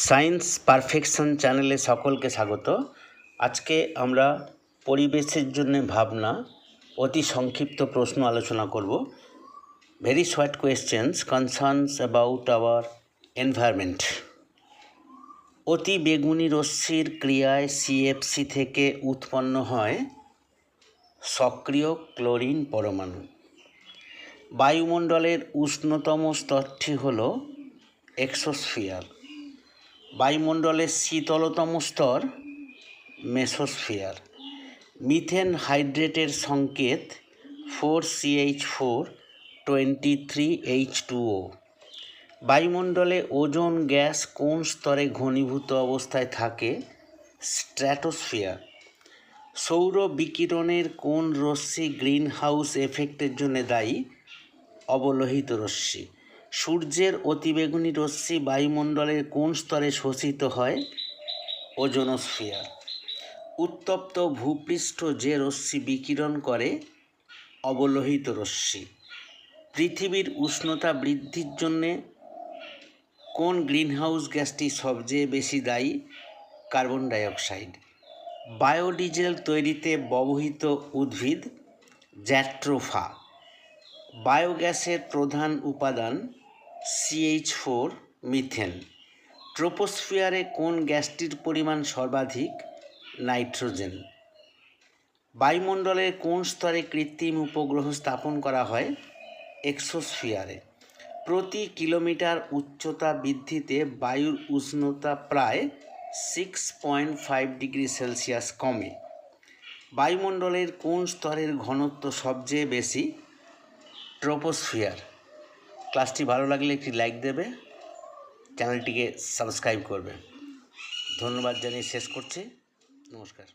Science perfection চ্যানেলে সকলকে স্বাগত। আজকে আমরা পরিবেশের জন্য ভাবনা অতি সংক্ষিপ্ত প্রশ্ন আলোচনা করব। Very short questions concerns about our environment. অতি বেগুনি রশ্মির ক্রিয়ায় সিএফসি থেকে উৎপন্ন হয় সক্রিয় ক্লোরিন পরমাণু। বায়ুমণ্ডলের উষ্ণতম স্তরটি হল এক্সোস্ফিয়ার। বায়ুমণ্ডলের শীতলতম স্তর মেসোস্ফিয়ার। মিথেন হাইড্রেটের সংকেত 4CH4 23H2O। বায়ুমণ্ডলে ওজোন গ্যাস কোন স্তরে ঘনীভূত অবস্থায় থাকে? স্ট্র্যাটোস্ফিয়ার। সৌর বিকিরণের কোন রশ্মি গ্রিন হাউস এফেক্টের জন্য দায়ী? অবলোহিত রশ্মি। সূর্যের অতিবেগুনি রশ্মি বায়ুমণ্ডলের কোন স্তরে শোষিত হয়? ওজোনোস্ফিয়ার। উত্তপ্ত ভূপৃষ্ঠ যে রশ্মি বিকিরণ করে? অবলোহিত রশ্মি। পৃথিবীর উষ্ণতা বৃদ্ধির জন্য কোন গ্রিনহাউস গ্যাসটি সবচেয়ে বেশি দায়ী? Carbon dioxide. বায়োডিজেল তৈরিতে ব্যবহৃত উদ্ভিদ? জ্যাট্রোফা। বায়োগ্যাসের প্রধান উপাদান? CH4 methane. ট্রোপোস্ফিয়ারে কোন গ্যাসটির পরিমাণ সর্বাধিক? নাইট্রোজেন। বায়ুমণ্ডলের কোন স্তরে কৃত্রিম উপগ্রহ স্থাপন করা হয়? এক্সোস্ফিয়ারে। প্রতি কিলোমিটার উচ্চতা বৃদ্ধিতে বায়ুর উষ্ণতা প্রায় 6.5 ডিগ্রি সেলসিয়াস কমে। বায়ুমণ্ডলের কোন স্তরের ঘনত্ব সবচেয়ে বেশি? ট্রোপোস্ফিয়ার। ক্লাসটি ভালো লাগলে একটি লাইক দেবে, চ্যানেলটিকে সাবস্ক্রাইব করবে। ধন্যবাদ জানিয়ে শেষ করছি। নমস্কার।